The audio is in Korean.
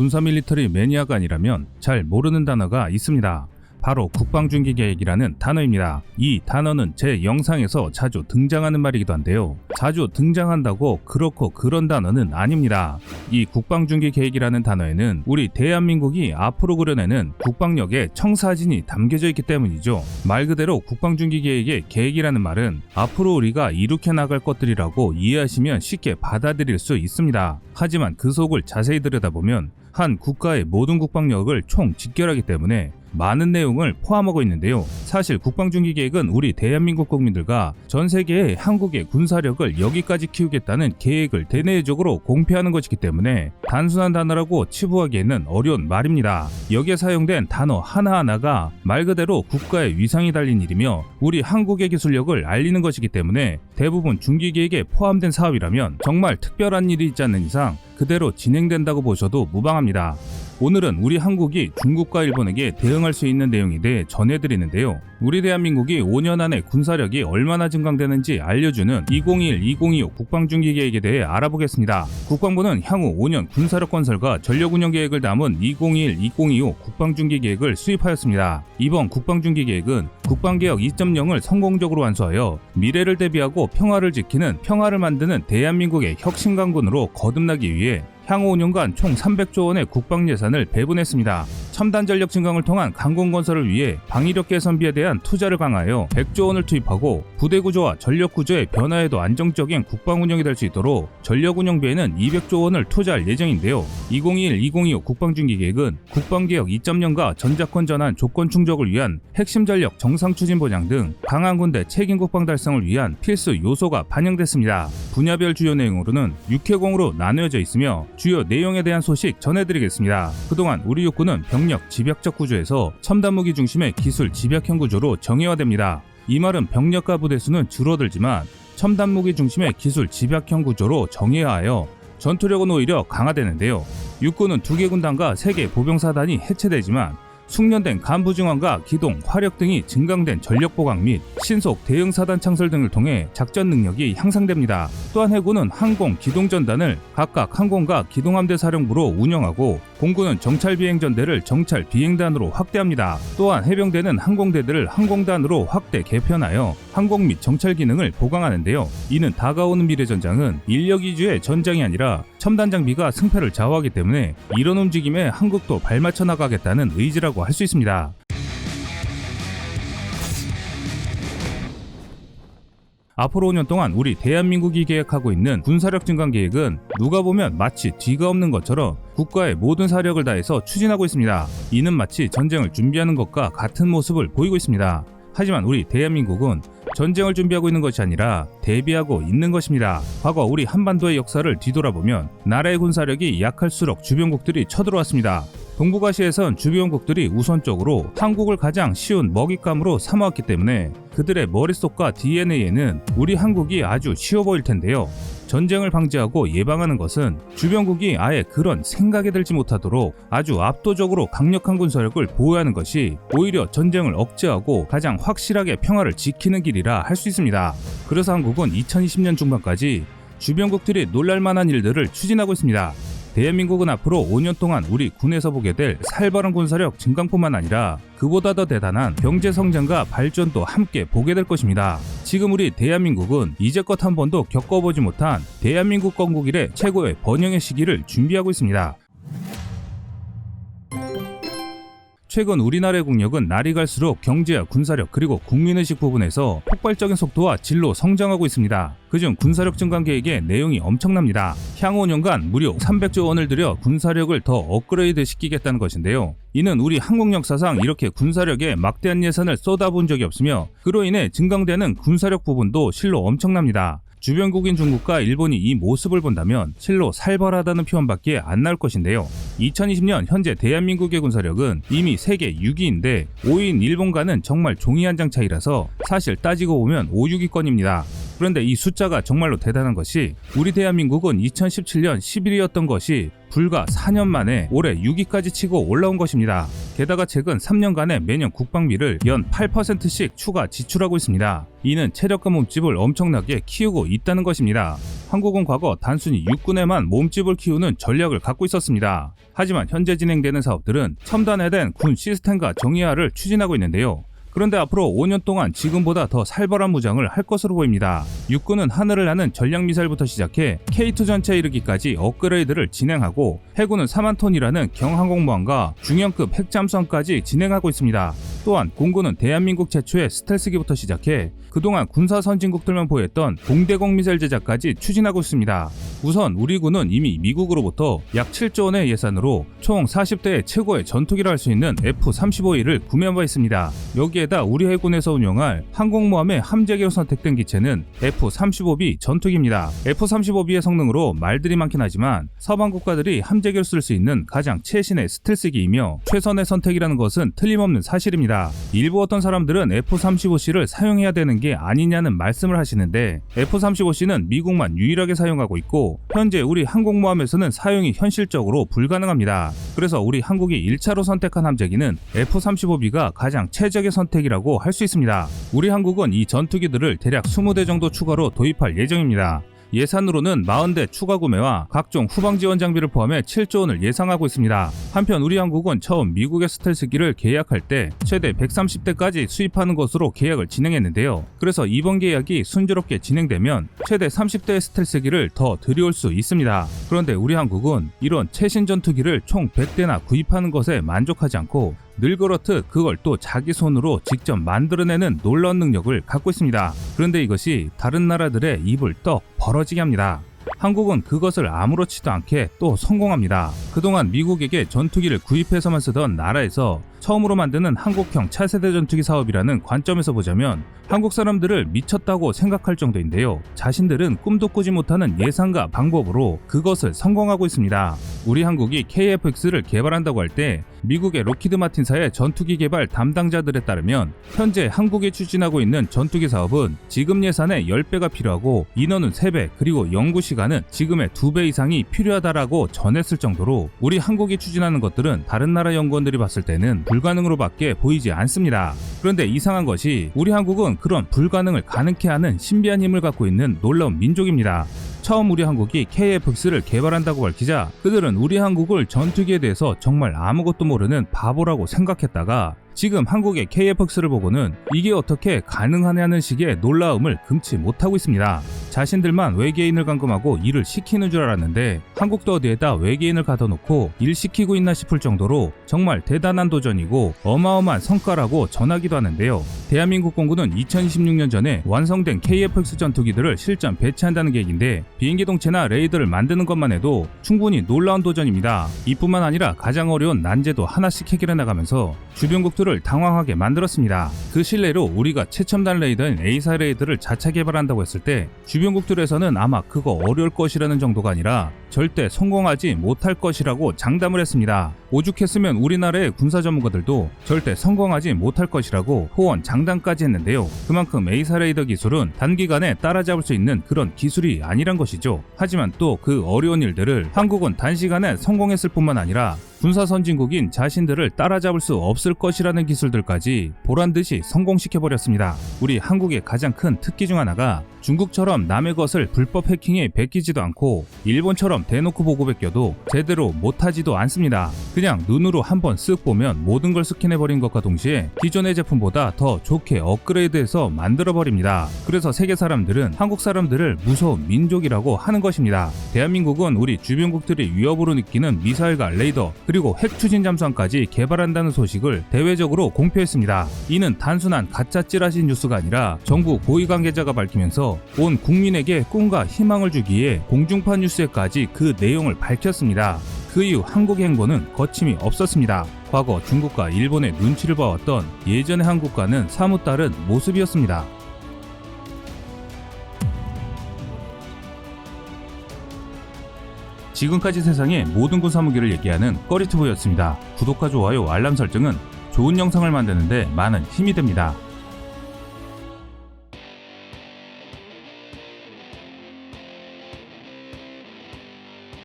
군사 밀리터리 매니아가 아니라면 잘 모르는 단어가 있습니다. 바로 국방중기계획이라는 단어입니다. 이 단어는 제 영상에서 자주 등장하는 말이기도 한데요. 자주 등장한다고 그렇고 그런 단어는 아닙니다. 이 국방중기계획이라는 단어에는 우리 대한민국이 앞으로 그려내는 국방력의 청사진이 담겨져 있기 때문이죠. 말 그대로 국방중기계획의 계획이라는 말은 앞으로 우리가 이룩해 나갈 것들이라고 이해하시면 쉽게 받아들일 수 있습니다. 하지만 그 속을 자세히 들여다보면 한 국가의 모든 국방력을 총 직결하기 때문에 많은 내용을 포함하고 있는데요. 사실 국방중기계획은 우리 대한민국 국민들과 전 세계의 한국의 군사력을 여기까지 키우겠다는 계획을 대내적으로 공표하는 것이기 때문에 단순한 단어라고 치부하기에는 어려운 말입니다. 여기에 사용된 단어 하나하나가 말 그대로 국가의 위상이 달린 일이며 우리 한국의 기술력을 알리는 것이기 때문에 대부분 중기계획에 포함된 사업이라면 정말 특별한 일이 있지 않는 이상 그대로 진행된다고 보셔도 무방합니다. 오늘은 우리 한국이 중국과 일본에게 대응할 수 있는 내용에 대해 전해드리는데요. 우리 대한민국이 5년 안에 군사력이 얼마나 증강되는지 알려주는 2021-2025 국방중기계획에 대해 알아보겠습니다. 국방부는 향후 5년 군사력 건설과 전력운영 계획을 담은 2021-2025 국방중기계획을 수립하였습니다. 이번 국방중기계획은 국방개혁 2.0을 성공적으로 완수하여 미래를 대비하고 평화를 지키는 평화를 만드는 대한민국의 혁신강군으로 거듭나기 위해 향후 5년간 총 300조 원의 국방 예산을 배분했습니다. 첨단 전력 증강을 통한 강군 건설을 위해 방위력 개선비에 대한 투자를 강화하여 100조 원을 투입하고 부대 구조와 전력 구조의 변화에도 안정적인 국방 운영이 될 수 있도록 전력 운영비에는 200조 원을 투자할 예정인데요. 2021-2025 국방중기계획은 국방개혁 2.0과 전작권 전환 조건 충족을 위한 핵심 전력 정상 추진 보장 등 강한 군대 책임 국방 달성을 위한 필수 요소가 반영됐습니다. 분야별 주요 내용으로는 6회공으로 나누어져 있으며 주요 내용에 대한 소식 전해드리겠습니다. 그동안 우리 육군은 병력 집약적 구조에서 첨단 무기 중심의 기술 집약형 구조로 정예화됩니다. 이 말은 병력과 부대 수는 줄어들지만 첨단 무기 중심의 기술 집약형 구조로 정예화하여 전투력은 오히려 강화되는데요. 육군은 2개 군단과 3개 보병사단이 해체되지만 숙련된 간부 증원과 기동, 화력 등이 증강된 전력 보강 및 신속 대응 사단 창설 등을 통해 작전 능력이 향상됩니다. 또한 해군은 항공 기동전단을 각각 항공과 기동함대 사령부로 운영하고 공군은 정찰 비행전대를 정찰 비행단으로 확대합니다. 또한 해병대는 항공대들을 항공단으로 확대 개편하여 항공 및 정찰 기능을 보강하는데요. 이는 다가오는 미래전장은 인력 위주의 전장이 아니라 첨단 장비가 승패를 좌우하기 때문에 이런 움직임에 한국도 발맞춰 나가겠다는 의지라고 할 수 있습니다. 앞으로 5년 동안 우리 대한민국이 계획하고 있는 군사력 증강 계획은 누가 보면 마치 뒤가 없는 것처럼 국가의 모든 사력을 다해서 추진하고 있습니다. 이는 마치 전쟁을 준비하는 것과 같은 모습을 보이고 있습니다. 하지만 우리 대한민국은 전쟁을 준비하고 있는 것이 아니라 대비하고 있는 것입니다. 과거 우리 한반도의 역사를 뒤돌아보면 나라의 군사력이 약할수록 주변국들이 쳐들어왔습니다. 동북아시아에선 주변국들이 우선적으로 한국을 가장 쉬운 먹잇감으로 삼아왔기 때문에 그들의 머릿속과 DNA에는 우리 한국이 아주 쉬워 보일 텐데요. 전쟁을 방지하고 예방하는 것은 주변국이 아예 그런 생각에 들지 못하도록 아주 압도적으로 강력한 군사력을 보유하는 것이 오히려 전쟁을 억제하고 가장 확실하게 평화를 지키는 길이라 할 수 있습니다. 그래서 한국은 2020년 중반까지 주변국들이 놀랄만한 일들을 추진하고 있습니다. 대한민국은 앞으로 5년 동안 우리 군에서 보게 될 살벌한 군사력 증강뿐만 아니라 그보다 더 대단한 경제 성장과 발전도 함께 보게 될 것입니다. 지금 우리 대한민국은 이제껏 한 번도 겪어보지 못한 대한민국 건국 이래 최고의 번영의 시기를 준비하고 있습니다. 최근 우리나라의 국력은 날이 갈수록 경제와 군사력 그리고 국민의식 부분에서 폭발적인 속도와 질로 성장하고 있습니다. 그중 군사력 증강 계획의 내용이 엄청납니다. 향후 5년간 무려 300조 원을 들여 군사력을 더 업그레이드 시키겠다는 것인데요. 이는 우리 한국 역사상 이렇게 군사력에 막대한 예산을 쏟아본 적이 없으며 그로 인해 증강되는 군사력 부분도 실로 엄청납니다. 주변국인 중국과 일본이 이 모습을 본다면 실로 살벌하다는 표현밖에 안 나올 것인데요. 2020년 현재 대한민국의 군사력은 이미 세계 6위인데 5위인 일본과는 정말 종이 한 장 차이라서 사실 따지고 보면 5, 6위권입니다. 그런데 이 숫자가 정말로 대단한 것이 우리 대한민국은 2017년 11위였던 것이 불과 4년 만에 올해 6위까지 치고 올라온 것입니다. 게다가 최근 3년간에 매년 국방비를 연 8%씩 추가 지출하고 있습니다. 이는 체력과 몸집을 엄청나게 키우고 있다는 것입니다. 한국은 과거 단순히 육군에만 몸집을 키우는 전략을 갖고 있었습니다. 하지만 현재 진행되는 사업들은 첨단화된 군 시스템과 정의화를 추진하고 있는데요. 그런데 앞으로 5년 동안 지금보다 더 살벌한 무장을 할 것으로 보입니다. 육군은 하늘을 나는 전략미사일부터 시작해 K2 전차에 이르기까지 업그레이드를 진행하고, 해군은 4만 톤이라는 경항공모함과 중형급 핵잠수함까지 진행하고 있습니다. 또한 공군은 대한민국 최초의 스텔스기부터 시작해 그동안 군사 선진국들만 보였던 공대공 미사일 제작까지 추진하고 있습니다. 우선 우리 군은 이미 미국으로부터 약 7조 원의 예산으로 총 40대의 최고의 전투기를 할 수 있는 F-35E를 구매한 바 있습니다. 여기에다 우리 해군에서 운영할 항공모함의 함재기로 선택된 기체는 F-35B 전투기입니다. F-35B의 성능으로 말들이 많긴 하지만 서방 국가들이 함재기로 쓸 수 있는 가장 최신의 스텔스기이며 최선의 선택이라는 것은 틀림없는 사실입니다. 일부 어떤 사람들은 F-35C를 사용해야 되는 게 아니냐는 말씀을 하시는데, F-35C는 미국만 유일하게 사용하고 있고 현재 우리 항공모함에서는 사용이 현실적으로 불가능합니다. 그래서 우리 한국이 1차로 선택한 함재기는 F-35B가 가장 최적의 선택이라고 할 수 있습니다. 우리 한국은 이 전투기들을 대략 20대 정도 추가로 도입할 예정입니다. 예산으로는 40대 추가 구매와 각종 후방 지원 장비를 포함해 7조 원을 예상하고 있습니다. 한편 우리 한국은 처음 미국의 스텔스기를 계약할 때 최대 130대까지 수입하는 것으로 계약을 진행했는데요. 그래서 이번 계약이 순조롭게 진행되면 최대 30대의 스텔스기를 더 들여올 수 있습니다. 그런데 우리 한국은 이런 최신 전투기를 총 100대나 구입하는 것에 만족하지 않고 늘 그렇듯 그걸 또 자기 손으로 직접 만들어내는 놀라운 능력을 갖고 있습니다. 그런데 이것이 다른 나라들의 입을 떡 벌어지게 합니다. 한국은 그것을 아무렇지도 않게 또 성공합니다. 그동안 미국에게 전투기를 구입해서만 쓰던 나라에서 처음으로 만드는 한국형 차세대 전투기 사업이라는 관점에서 보자면 한국 사람들을 미쳤다고 생각할 정도인데요. 자신들은 꿈도 꾸지 못하는 예산과 방법으로 그것을 성공하고 있습니다. 우리 한국이 KF-X를 개발한다고 할 때 미국의 록히드 마틴사의 전투기 개발 담당자들에 따르면 현재 한국이 추진하고 있는 전투기 사업은 지금 예산의 10배가 필요하고 인원은 3배, 그리고 연구 시간은 지금의 2배 이상이 필요하다라고 전했을 정도로 우리 한국이 추진하는 것들은 다른 나라 연구원들이 봤을 때는 불가능으로밖에 보이지 않습니다. 그런데 이상한 것이 우리 한국은 그런 불가능을 가능케 하는 신비한 힘을 갖고 있는 놀라운 민족입니다. 처음 우리 한국이 KF-X를 개발한다고 밝히자 그들은 우리 한국을 전투기에 대해서 정말 아무것도 모르는 바보라고 생각했다가 지금 한국의 KF-X를 보고는 이게 어떻게 가능하냐는 식의 놀라움을 금치 못하고 있습니다. 자신들만 외계인을 감금하고 일을 시키는 줄 알았는데 한국도 어디에다 외계인을 가둬놓고 일 시키고 있나 싶을 정도로 정말 대단한 도전이고 어마어마한 성과라고 전하기도 하는데요. 대한민국 공군은 2026년 전에 완성된 KF-X 전투기들을 실전 배치한다는 계획인데 비행기 동체나 레이더를 만드는 것만 해도 충분히 놀라운 도전입니다. 이뿐만 아니라 가장 어려운 난제도 하나씩 해결해 나가면서 주변국들을 당황하게 만들었습니다. 그 신뢰로 우리가 최첨단 레이더인 A사 레이더를 자체 개발한다고 했을 때 주변국들에서는 아마 그거 어려울 것이라는 정도가 아니라 절대 성공하지 못할 것이라고 장담을 했습니다. 오죽했으면 우리나라의 군사 전문가들도 절대 성공하지 못할 것이라고 호언 장담까지 했는데요. 그만큼 A사 레이더 기술은 단기간에 따라잡을 수 있는 그런 기술이 아니란 것이죠. 하지만 또 그 어려운 일들을 한국은 단시간에 성공했을 뿐만 아니라 군사 선진국인 자신들을 따라잡을 수 없을 것이라는 기술들까지 보란듯이 성공시켜버렸습니다. 우리 한국의 가장 큰 특기 중 하나가 중국처럼 남의 것을 불법 해킹에 베끼지도 않고 일본처럼 대놓고 보고 베껴도 제대로 못하지도 않습니다. 그냥 눈으로 한번 쓱 보면 모든 걸 스캔해버린 것과 동시에 기존의 제품보다 더 좋게 업그레이드해서 만들어버립니다. 그래서 세계 사람들은 한국 사람들을 무서운 민족이라고 하는 것입니다. 대한민국은 우리 주변국들이 위협으로 느끼는 미사일과 레이더 그리고 핵 추진 잠수함까지 개발한다는 소식을 대외적으로 공표했습니다. 이는 단순한 가짜 찌라시 뉴스가 아니라 정부 고위 관계자가 밝히면서 온 국민에게 꿈과 희망을 주기에 공중파 뉴스에까지 그 내용을 밝혔습니다. 그 이후 한국의 행보는 거침이 없었습니다. 과거 중국과 일본의 눈치를 봐왔던 예전의 한국과는 사뭇 다른 모습이었습니다. 지금까지 세상의 모든 군사 무기를 얘기하는 꺼리튜브였습니다. 구독과 좋아요, 알람 설정은 좋은 영상을 만드는데 많은 힘이 됩니다.